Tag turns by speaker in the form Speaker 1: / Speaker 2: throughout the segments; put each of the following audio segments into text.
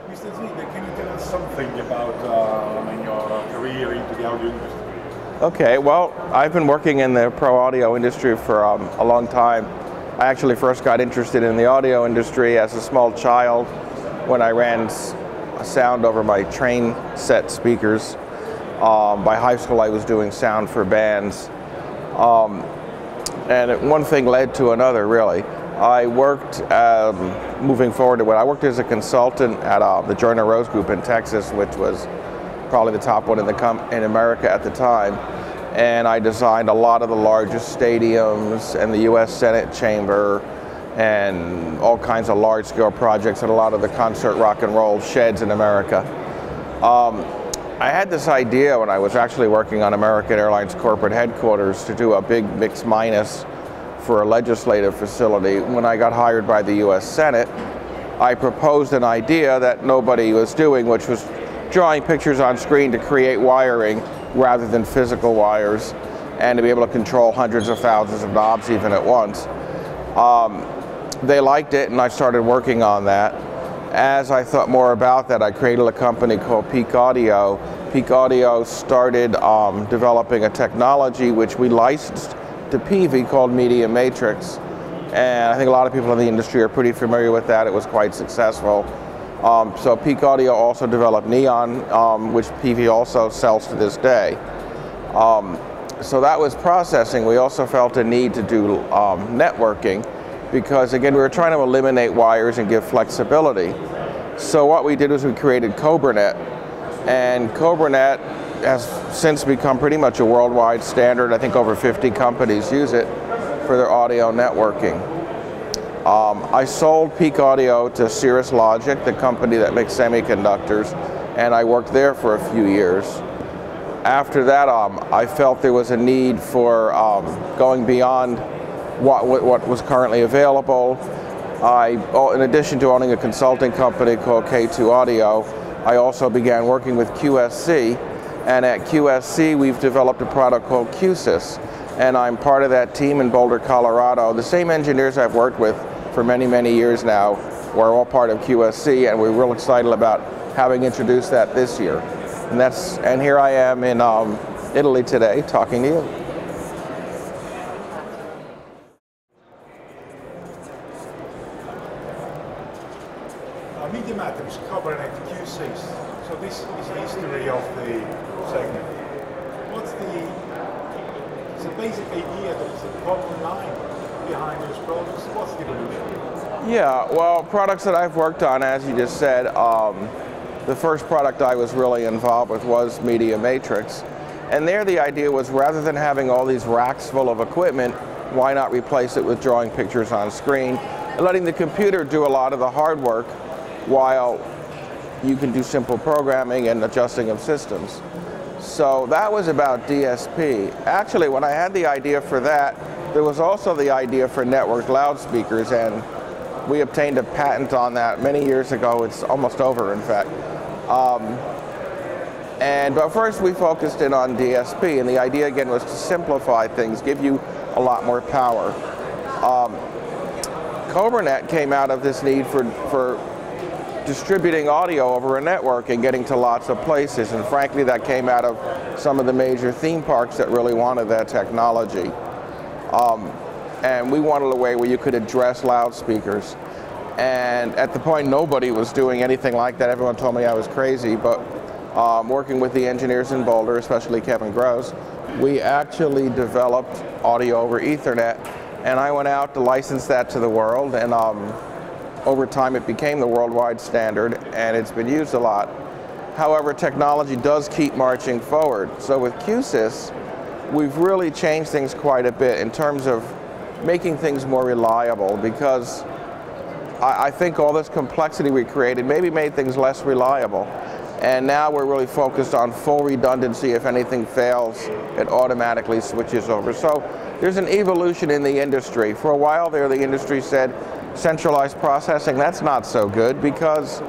Speaker 1: Mr. Zwiebel, can you tell us something about your career into the audio industry?
Speaker 2: Okay, well, I've been working in the pro audio industry for a long time. I actually first got interested in the audio industry as a small child when I ran sound over my train set speakers. By high school I was doing sound for bands. And one thing led to another, really. I worked, moving forward, I worked as a consultant at the Joyner Rose Group in Texas, which was probably the top one in America at the time. And I designed a lot of the largest stadiums and the U.S. Senate chamber and all kinds of large-scale projects and a lot of the concert rock and roll sheds in America. I had this idea when I was actually working on American Airlines corporate headquarters to do a big mix-minus for a legislative facility. When I got hired by the U.S. Senate, I proposed an idea that nobody was doing, which was drawing pictures on screen to create wiring rather than physical wires, and to be able to control hundreds of thousands of knobs even at once. They liked it, and I started working on that. As I thought more about that, I created a company called Peak Audio. Peak Audio started developing a technology which we licensed to Peavey called Media Matrix. And I think a lot of people in the industry are pretty familiar with that. It was quite successful. So Peak Audio also developed Neon, which Peavey also sells to this day. So that was processing. We also felt a need to do networking because, again, we were trying to eliminate wires and give flexibility. So what we did was we created CobraNet, and CobraNet has since become pretty much a worldwide standard. I think over 50 companies use it for their audio networking. I sold Peak Audio to Cirrus Logic, the company that makes semiconductors, and I worked there for a few years. After that, I felt there was a need for going beyond what was currently available. In addition to owning a consulting company called K2 Audio, I also began working with QSC, and at QSC we've developed a product called Q-Sys, and I'm part of that team in Boulder, Colorado. The same engineers I've worked with for many, many years now. We're all part of QSC, and we're real excited about having introduced that this year. And here I am in Italy today talking to you.
Speaker 1: Media Matrix, CobraNet, Q-Sys. So this is the history of the segment. What's the basic idea, the bottom line behind those products? What's the evolution?
Speaker 2: Yeah, well, products that I've worked on, as you just said, the first product I was really involved with was Media Matrix. And there the idea was, rather than having all these racks full of equipment, why not replace it with drawing pictures on screen and letting the computer do a lot of the hard work while you can do simple programming and adjusting of systems. So that was about DSP. Actually, when I had the idea for that, there was also the idea for networked loudspeakers, and we obtained a patent on that many years ago. It's almost over, in fact. But first we focused in on DSP, and the idea again was to simplify things, give you a lot more power. CobraNet came out of this need for distributing audio over a network and getting to lots of places, and frankly that came out of some of the major theme parks that really wanted that technology. And we wanted a way where you could address loudspeakers. And at the point nobody was doing anything like that. Everyone told me I was crazy, but working with the engineers in Boulder, especially Kevin Gross, we actually developed audio over Ethernet, and I went out to license that to the world, and over time it became the worldwide standard, and it's been used a lot. However, technology does keep marching forward. So with Q-Sys, we've really changed things quite a bit in terms of making things more reliable, because I think all this complexity we created maybe made things less reliable. And now we're really focused on full redundancy. If anything fails, it automatically switches over. So there's an evolution in the industry. For a while there, the industry said centralized processing, that's not so good, because,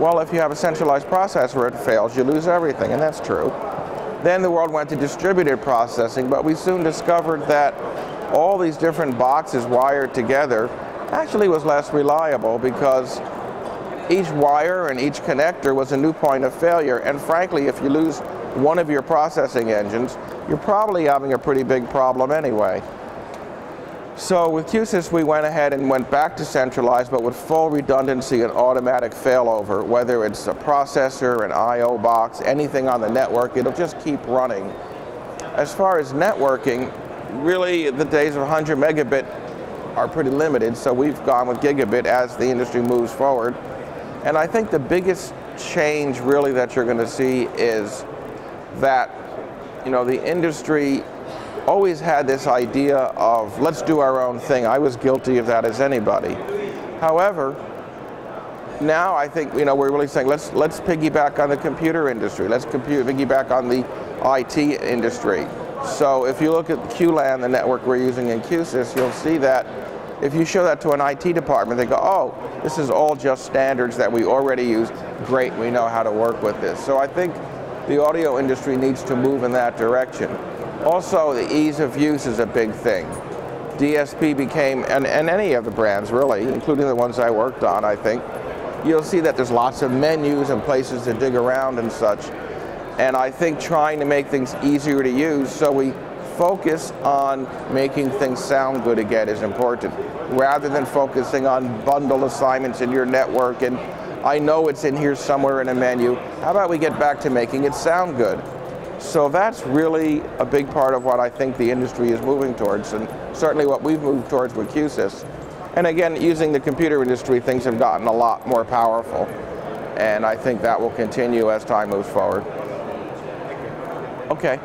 Speaker 2: well, if you have a centralized processor, it fails, you lose everything, and that's true. Then the world went to distributed processing, but we soon discovered that all these different boxes wired together actually was less reliable, because each wire and each connector was a new point of failure. And frankly, if you lose one of your processing engines, you're probably having a pretty big problem anyway. So with Q-Sys, we went ahead and went back to centralized, but with full redundancy and automatic failover. Whether it's a processor, an I/O box, anything on the network, it'll just keep running. As far as networking, really the days of 100 megabit are pretty limited, so we've gone with gigabit as the industry moves forward. And I think the biggest change really that you're going to see is that, you know, the industry always had this idea of let's do our own thing. I was guilty of that as anybody. However, now I think, you know, we're really saying let's piggyback on the computer industry. Let's piggyback on the IT industry. So if you look at QLAN, the network we're using in Q-Sys, you'll see that if you show that to an IT department, they go, oh, this is all just standards that we already use. Great, we know how to work with this. So I think the audio industry needs to move in that direction. Also, the ease of use is a big thing. DSP became, and any of the brands really, including the ones I worked on, I think, you'll see that there's lots of menus and places to dig around and such. And I think trying to make things easier to use, so we focus on making things sound good again is important, rather than focusing on bundle assignments in your network and I know it's in here somewhere in a menu. How about we get back to making it sound good? So that's really a big part of what I think the industry is moving towards, and certainly what we've moved towards with Q-Sys. And again, using the computer industry, things have gotten a lot more powerful, and I think that will continue as time moves forward. Okay.